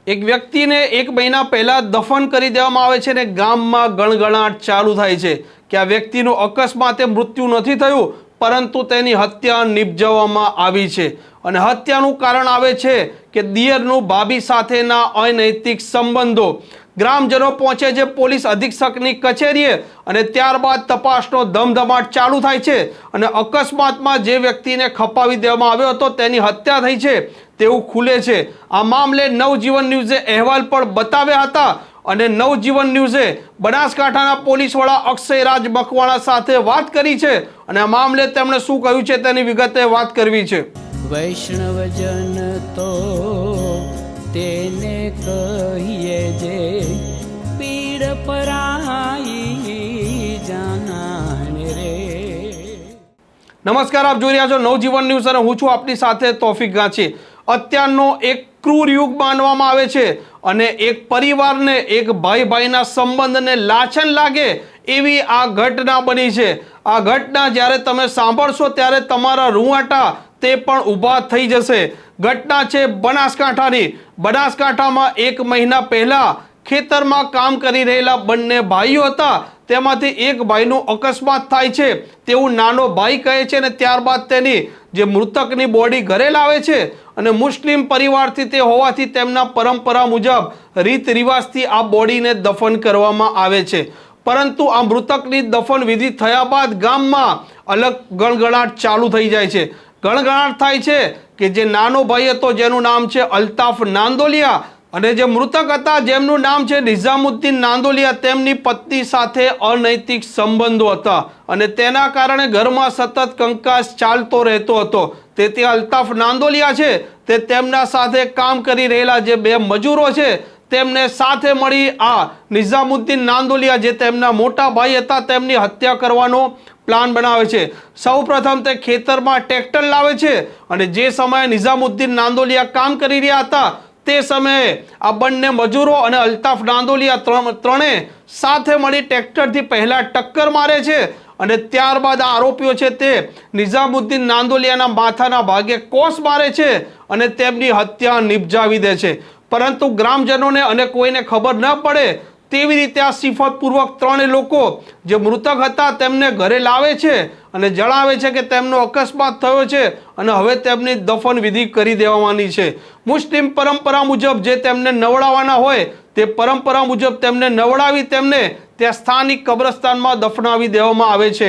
એક વ્યક્તિને 1 મહિના પહેલા દફન કરી દેવામાં આવે છે ને ગામમાં ગણગણાટ ચાલુ થાય છે કે આ વ્યક્તિનું અકસ્માતે મૃત્યુ નથી થયું પરંતુ તેની હત્યા નિપજાવવામાં આવી છે અને હત્યાનું કારણ આવે છે કે દિયરનું ભાભી સાથેના અનૈતિક સંબંધો। ગ્રામજનો પહોંચે છે પોલીસ અધિક્ષકની કચેરીએ અને ત્યારબાદ તપાસનો ધમધમાટ ચાલુ થાય છે અને અકસ્માતમાં જે વ્યક્તિને ખપાવી દેવામાં આવ્યો હતો તેની હત્યા થઈ છે તેવું ખુલે છે। આ મામલે નવજીવન ન્યૂઝે અહેવાલ પણ બતાવ્યા હતા અને નવજીવન ન્યૂઝે બનાસકાંઠાના પોલીસ વડા અક્ષયરાજ મકવાણા સાથે વાત કરી છે અને આ મામલે તેમણે શું કહ્યું છે તેની વિગતે વાત કરવી છે। વૈષ્ણવજન તો તેને કહીએ જે પીડ પરાઈ જાનાને રે। નમસ્કાર, આપ જોઈ રહ્યા છો નવજીવન ન્યૂઝ અને હું છું આપની સાથે તોફિક ગાંચી। અત્યારનો એક ક્રૂર યુગ માનવામાં આવે છે અને એક પરિવારને એક ભાઈ ભાઈના સંબંધને લાછન લાગે એવી આ ઘટના બની છે। આ ઘટના જ્યારે તમે સાંભળશો ત્યારે તમારા રૂંવાટા તે પણ ઊભા થઈ જશે। ઘટના છે બનાસકાંઠાની। બનાસકાંઠામાં 1 મહિના પહેલા ખેતરમાં કામ કરી રહેલા બંને ભાઈઓ હતા, તેમાંથી એક ભાઈનું અકસ્માત થાય છે તેવું નાનો ભાઈ કહે છે અને ત્યારબાદ તેની જે મૃતકની બોડી ઘરે લાવે છે અને મુસ્લિમ પરિવારથી તે હોવાથી તેમના પરંપરા મુજબ રીત રિવાજથી આ બોડીને દફન કરવામાં આવે છે। પરંતુ આ મૃતકની દફન વિધિ થયા બાદ ગામમાં અલગ ગણગણાટ ચાલુ થઈ જાય છે। ગણગણાટ થાય છે કે જે નાનો ભાઈ હતો જેનું નામ છે અલ્તાફ નાંદોલિયા અને જે મૃતક હતા જેમનું નામ છે નિઝામુદ્દીન નાંદોલિયા, તેમની પત્ની સાથે અનૈતિક સંબંધો હતા અને તેના કારણે ઘરમાં સતત કંકાસ ચાલતો રહેતો હતો। તેથી અલ્તાફ નાંદોલિયા છે તે તેમના સાથે કામ કરી રહેલા જે 2 મજૂરો છે તેમને સાથે મળી આ નિઝામુદ્દીન નાંદોલિયા જે તેમના મોટા ભાઈ હતા તેમની હત્યા કરવાનો પ્લાન બનાવે છે। સૌપ્રથમ તે ખેતરમાં ટ્રેક્ટર લાવે છે અને જે સમયે નિઝામુદ્દીન નાંદોલિયા કામ કરી રહ્યા હતા તે સમયે આ બંને મજૂરો અને અલ્તાફ નાંદોલિયા ત્રણે સાથે મળી ટ્રેક્ટરથી પહેલા ટક્કર મારે છે અને ત્યારબાદ આ આરોપીઓ છે તે નિઝામુદ્દીન નાંદોલિયાના માથાના ભાગે કોસ મારે છે અને તેમની હત્યા નિપજાવી દે છે। પરંતુ ગ્રામજનોને અને કોઈને ખબર ન પડે તેવી રીતે આ સિફતપૂર્વક 3 લોકો જે મૃતક હતા તેમને ઘરે લાવે છે અને જણાવે છે કે તેમનો અકસ્માત થયો છે અને હવે તેમની દફન વિધિ કરી દેવાની છે। મુસ્લિમ પરંપરા મુજબ જે તેમને નવડાવવાના હોય તે પરંપરા મુજબ તેમને નવડાવી તેમને ત્યાં સ્થાનિક કબ્રસ્તાનમાં દફનાવી દેવામાં આવે છે।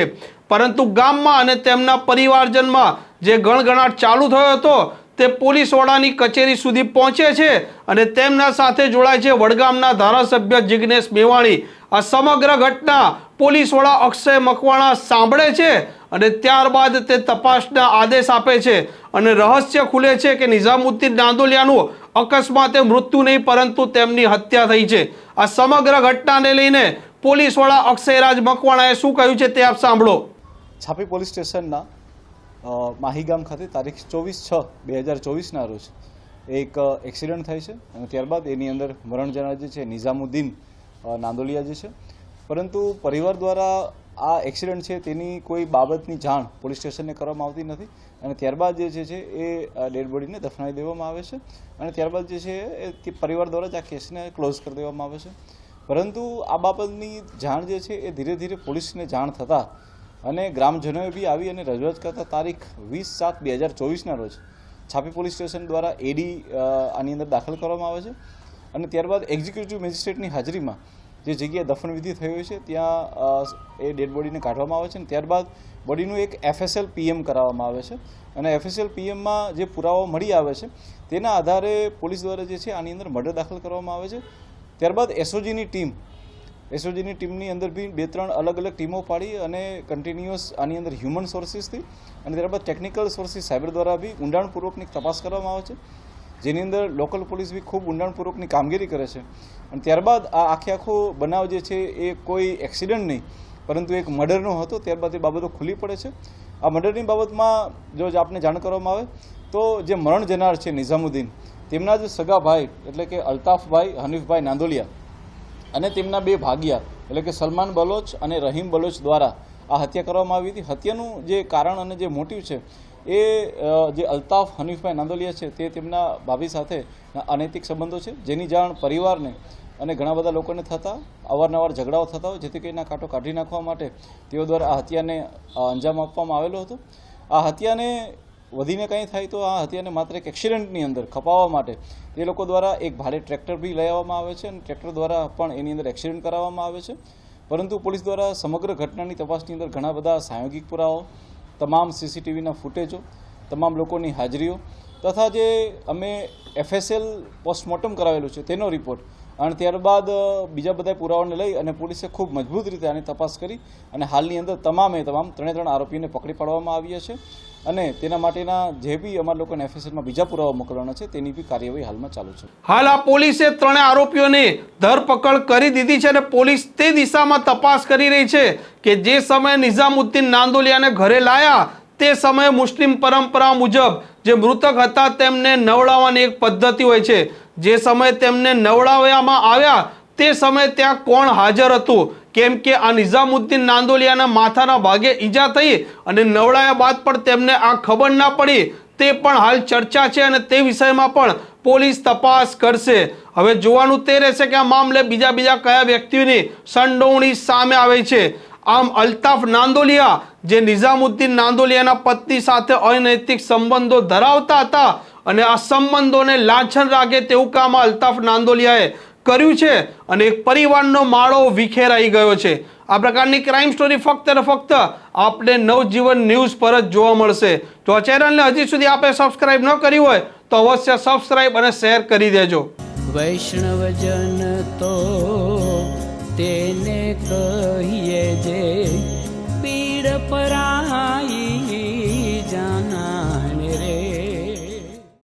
પરંતુ ગામમાં અને તેમના પરિવારજનમાં જે ગણગણાટ ચાલુ થયો હતો તે પોલીસ વડાની કચેરી સુધી પહોંચે છે અને તેમના સાથે જોડાય છે વડગામના ધારાસભ્ય જિગ્નેશ મેવાણી। આ સમગ્ર ઘટના પોલીસ વડા અક્ષય મકવાણા સાંભળે છે અને ત્યારબાદ તે તપાસના આદેશ આપે છે અને રહસ્ય ખુલે છે કે નિઝામુદ્દીન નાંદોલિયાનું અકસ્માતે મૃત્યુ નહીં પરંતુ તેમની હત્યા થઈ છે। આ સમગ્ર ઘટનાને લઈને પોલીસ વડા અક્ષયરાજ મકવાણાએ શું કહ્યું છે તે આપ સાંભળો। છાપી પોલીસ સ્ટેશનના માહી ગામ ખાતે તારીખ 24/6/2024ના રોજ એક એક્સિડન્ટ થાય છે અને ત્યારબાદ એની અંદર મરણ જનાર જે છે નિઝામુદ્દીન નાંદોલિયા જે છે, પરંતુ પરિવાર દ્વારા આ એક્સિડન્ટ છે તેની કોઈ બાબતની જાણ પોલીસ સ્ટેશનને કરવામાં આવતી નથી અને ત્યારબાદ જે છે એ ડેડ બોડીને દફનાવી દેવામાં આવે છે અને ત્યારબાદ જે છે એ પરિવાર દ્વારા જ આ કેસને ક્લોઝ કરી દેવામાં આવે છે। પરંતુ આ બાબતની જાણ જે છે એ ધીરે ધીરે પોલીસને જાણ થતાં અને ગ્રામજનોએ બી આવી અને રજૂઆત કરતા તારીખ 20/7/2024ના રોજ છાપી પોલીસ સ્ટેશન દ્વારા એડી આની અંદર દાખલ કરવામાં આવે છે અને ત્યારબાદ એક્ઝિક્યુટિવ મેજિસ્ટ્રેટની હાજરીમાં જે જગ્યાએ દફનવિધિ થઈ હોય છે ત્યાં એ ડેડ બોડીને કાઢવામાં આવે છે અને ત્યારબાદ બોડીનું એક FSL PM કરાવવામાં આવે છે અને FSL PMમાં જે પુરાવો મળી આવે છે તેના આધારે પોલીસ દ્વારા જે છે આની અંદર મર્ડર દાખલ કરવામાં આવે છે। ત્યારબાદ એસઓજીની ટીમની અંદર બી 2-3 અલગ અલગ ટીમો પાડી અને કન્ટિન્યુઅસ આની અંદર હ્યુમન સોર્સિસથી અને ત્યારબાદ ટેકનિકલ સોર્સિસ સાયબર દ્વારા બી ઊંડાણપૂર્વકની તપાસ કરવામાં આવે છે, જેની અંદર લોકલ પોલીસ બી ખૂબ ઊંડાણપૂર્વકની કામગીરી કરે છે અને ત્યારબાદ આ આખો બનાવ જે છે એ કોઈ એક્સિડન્ટ નહીં પરંતુ એક મર્ડરનો હતો। ત્યારબાદ એ બાબતો ખુલ્લી પડે છે। આ મર્ડરની બાબતમાં જો આપને જાણ કરવામાં આવે તો જે મરણ જનાર છે નિઝામુદ્દીન તેમના જ સગા ભાઈ એટલે કે અલ્તાફભાઈ હનીફભાઈ નાંદોલિયા અને તેમના 2 ભાગિયા એટલે કે સલમાન બલોચ અને રહીમ બલોચ દ્વારા આ હત્યા કરવામાં આવી હતી। હત્યાનું જે કારણ અને જે મોટિવ છે એ જે અલ્તાફ હનીફભાઈ નાંદોલિયા છે તે તેમના ભાભી સાથે અનૈતિક સંબંધો છે, જેની જાણ પરિવારને અને ઘણા બધા લોકોને થતા અવારનવાર ઝઘડાઓ થતા હોય, જેથી કરીને કાંટો કાઢી નાખવા માટે તેઓ દ્વારા આ હત્યાને અંજામ આપવામાં આવેલો હતો. આ હત્યાને વધીને કંઈ થાય તો આ હત્યાને માત્ર એક એક્સિડન્ટની અંદર ખપાવવા માટે તે લોકો દ્વારા એક ભાડે ટ્રેક્ટર બી લઈ આવવામાં આવે છે અને ટ્રેક્ટર દ્વારા પણ એની અંદર એક્સિડન્ટ કરાવવામાં આવે છે. પરંતુ પોલીસ દ્વારા સમગ્ર ઘટનાની તપાસની અંદર ઘણા બધા સાયોગિક પુરાવાઓ, તમામ સીસીટીવીના ફૂટેજો, તમામ લોકોની હાજરીઓ તથા જે અમે FSL પોસ્ટમોર્ટમ કરાવેલું છે તેનો રિપોર્ટ અને ત્યારબાદ બીજા બધા પુરાવાઓને લઈ અને પોલીસે ખૂબ મજબૂત રીતે આની તપાસ કરી અને હાલની અંદર તમામ ત્રણે આરોપીને પકડી પાડવામાં આવ્યા છે અને તેના માટેના જે બી અમારા લોકોને FSLમાં બીજા પુરાવા મોકલવાના છે તેની બી કાર્યવાહી હાલમાં ચાલુ છે. હાલ આ પોલીસે 3 આરોપીઓની ધરપકડ કરી દીધી છે અને પોલીસ તે દિશામાં તપાસ કરી રહી છે કે જે સમયે નિઝામુદ્દીન નાંદોલિયાને ઘરે લાયા તે સમયે મુસ્લિમ પરંપરા મુજબ જે મૃતક હતા તેમને નવડાવવાની એક પદ્ધતિ હોય છે. જે સમયે તેમને નવડાવવામાં આવ્યા તે સમયે ત્યાં કોણ હાજર હતું, કેમ કે આ નિઝામુદ્દીન નાંદોલિયાના માથાના ભાગે ઈજા થઈ અને નવડાયા બાદ પણ તેમને આ ખબર ના પડી, તે પણ હાલ ચર્ચા છે અને તે વિષયમાં પણ પોલીસ તપાસ કરશે. હવે જોવાનું તે રહેશે કે આ મામલે બીજા કયા વ્યક્તિઓની સંડોવણી સામે આવે છે. આમ અલ્તાફ નાંદોલિયા જે નિઝામુદ્દીન નાંદોલિયાના પત્ની સાથે અનૈતિક સંબંધો ધરાવતા હતા અને આ સંબંધોને લાંછન રાખે તેવું કામ અલ્તાફ નાંદોલિયાએ કર્યું છે અને એક પરિવારનો માળો વિખેરાઈ ગયો છે. આ પ્રકારની ક્રાઇમ સ્ટોરી ફક્ત ને ફક્ત આપને નવજીવન ન્યૂઝ પર જ જોવા મળશે. તો આ ચેનલને હજી સુધી આપે સબસ્ક્રાઇબ ન કરી હોય તો અવશ્ય સબસ્ક્રાઇબ અને શેર કરી દેજો. વૈષ્ણવજન તો તેને કહીએ જે પીડ પરાઈ.